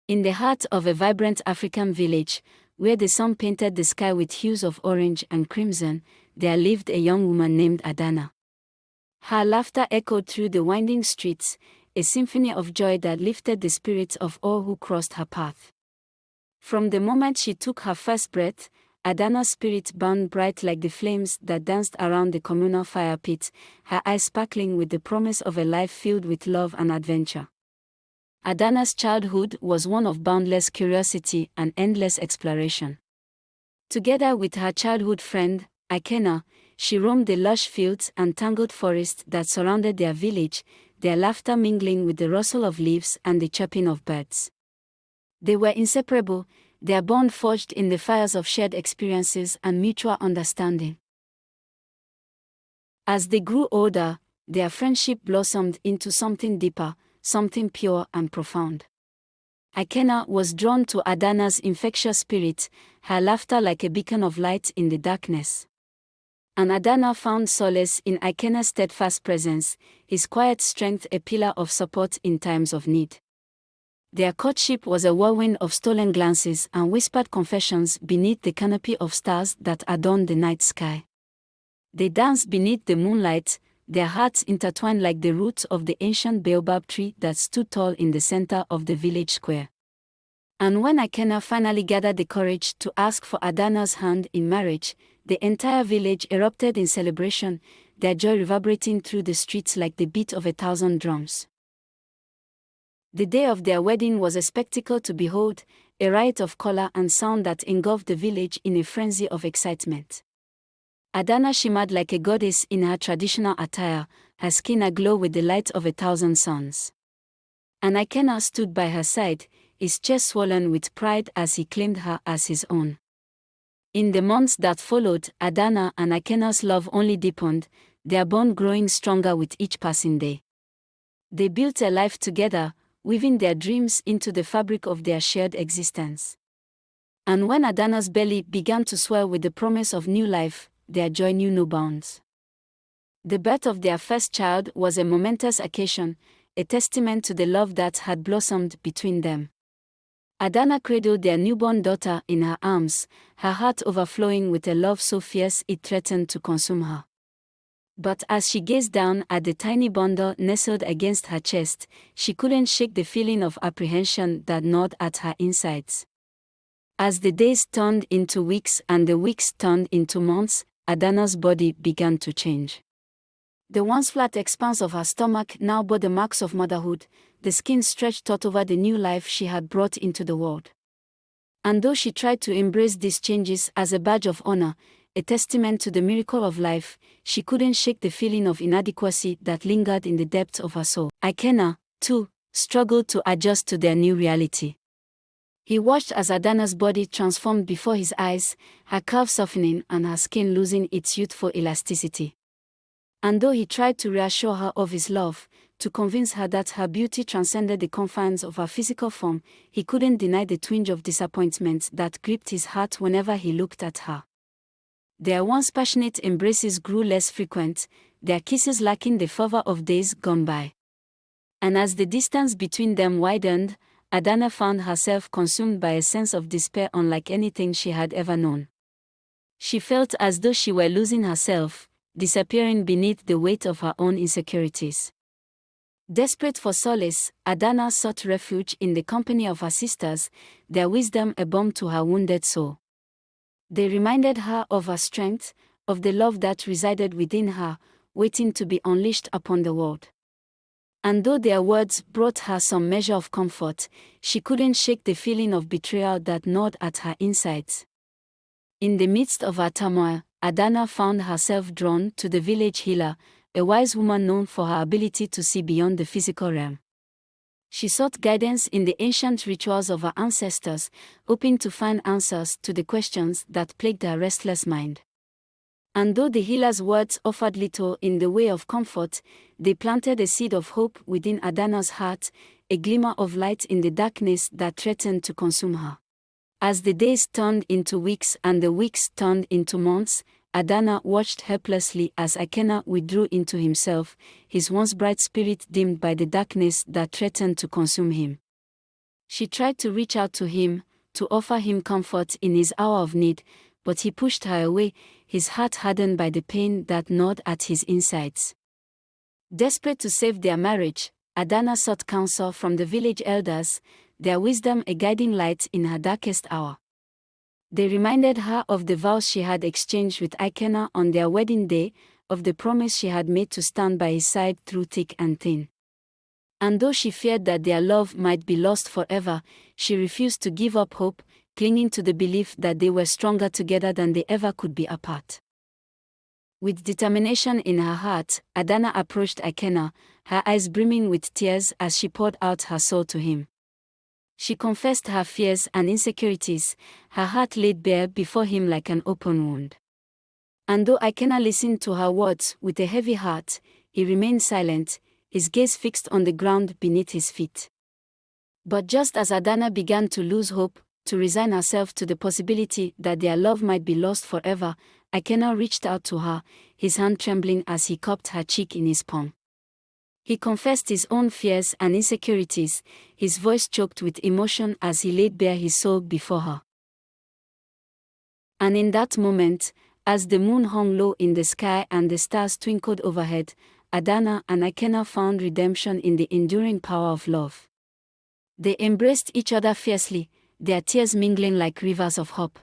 In the heart of a vibrant African village, where the sun painted the sky with hues of orange and crimson, there lived a young woman named Adanna. Her laughter echoed through the winding streets, a symphony of joy that lifted the spirits of all who crossed her path. From the moment she took her first breath, Adanna's spirit burned bright like the flames that danced around the communal fire pit, her eyes sparkling with the promise of a life filled with love and adventure. Adanna's childhood was one of boundless curiosity and endless exploration. Together with her childhood friend, Ikenna, she roamed the lush fields and tangled forests that surrounded their village, their laughter mingling with the rustle of leaves and the chirping of birds. They were inseparable, their bond forged in the fires of shared experiences and mutual understanding. As they grew older, their friendship blossomed into something deeper, something pure and profound. Ikenna was drawn to Adanna's infectious spirit, her laughter like a beacon of light in the darkness. And Adanna found solace in Ikenna's steadfast presence, his quiet strength a pillar of support in times of need. Their courtship was a whirlwind of stolen glances and whispered confessions beneath the canopy of stars that adorned the night sky. They danced beneath the moonlight, their hearts intertwined like the roots of the ancient baobab tree that stood tall in the center of the village square. And when Ikenna finally gathered the courage to ask for Adanna's hand in marriage, the entire village erupted in celebration, their joy reverberating through the streets like the beat of 1,000 drums. The day of their wedding was a spectacle to behold, a riot of color and sound that engulfed the village in a frenzy of excitement. Adanna shimmered like a goddess in her traditional attire, her skin aglow with the light of 1,000 suns. And Ikenna stood by her side, his chest swollen with pride as he claimed her as his own. In the months that followed, Adanna and Ikenna's love only deepened, their bond growing stronger with each passing day. They built a life together, weaving their dreams into the fabric of their shared existence. And when Adanna's belly began to swell with the promise of new life, their joy knew no bounds. The birth of their first child was a momentous occasion, a testament to the love that had blossomed between them. Adanna cradled their newborn daughter in her arms, her heart overflowing with a love so fierce it threatened to consume her. But as she gazed down at the tiny bundle nestled against her chest, she couldn't shake the feeling of apprehension that gnawed at her insides. As the days turned into weeks and the weeks turned into months, Adanna's body began to change. The once flat expanse of her stomach now bore the marks of motherhood, the skin stretched taut over the new life she had brought into the world. And though she tried to embrace these changes as a badge of honor, a testament to the miracle of life, she couldn't shake the feeling of inadequacy that lingered in the depths of her soul. Ikenna, too, struggled to adjust to their new reality. He watched as Adanna's body transformed before his eyes, her curves softening and her skin losing its youthful elasticity. And though he tried to reassure her of his love, to convince her that her beauty transcended the confines of her physical form, he couldn't deny the twinge of disappointment that gripped his heart whenever he looked at her. Their once passionate embraces grew less frequent, their kisses lacking the fervor of days gone by. And as the distance between them widened, Adanna found herself consumed by a sense of despair unlike anything she had ever known. She felt as though she were losing herself, disappearing beneath the weight of her own insecurities. Desperate for solace, Adanna sought refuge in the company of her sisters, their wisdom a balm to her wounded soul. They reminded her of her strength, of the love that resided within her, waiting to be unleashed upon the world. And though their words brought her some measure of comfort, she couldn't shake the feeling of betrayal that gnawed at her insides. In the midst of her turmoil, Adanna found herself drawn to the village healer, a wise woman known for her ability to see beyond the physical realm. She sought guidance in the ancient rituals of her ancestors, hoping to find answers to the questions that plagued her restless mind. And though the healer's words offered little in the way of comfort, they planted a seed of hope within Adanna's heart, a glimmer of light in the darkness that threatened to consume her. As the days turned into weeks and the weeks turned into months, Adanna watched helplessly as Ikenna withdrew into himself, his once bright spirit dimmed by the darkness that threatened to consume him. She tried to reach out to him, to offer him comfort in his hour of need, but he pushed her away, his heart hardened by the pain that gnawed at his insides. Desperate to save their marriage, Adanna sought counsel from the village elders, their wisdom a guiding light in her darkest hour. They reminded her of the vows she had exchanged with Ikenna on their wedding day, of the promise she had made to stand by his side through thick and thin. And though she feared that their love might be lost forever, she refused to give up hope, clinging to the belief that they were stronger together than they ever could be apart. With determination in her heart, Adanna approached Ikenna, her eyes brimming with tears as she poured out her soul to him. She confessed her fears and insecurities, her heart laid bare before him like an open wound. And though Ikenna listened to her words with a heavy heart, he remained silent, his gaze fixed on the ground beneath his feet. But just as Adanna began to lose hope, to resign herself to the possibility that their love might be lost forever, Ikenna reached out to her, his hand trembling as he cupped her cheek in his palm. He confessed his own fears and insecurities, his voice choked with emotion as he laid bare his soul before her. And in that moment, as the moon hung low in the sky and the stars twinkled overhead, Adanna and Ikenna found redemption in the enduring power of love. They embraced each other fiercely, their tears mingling like rivers of hope.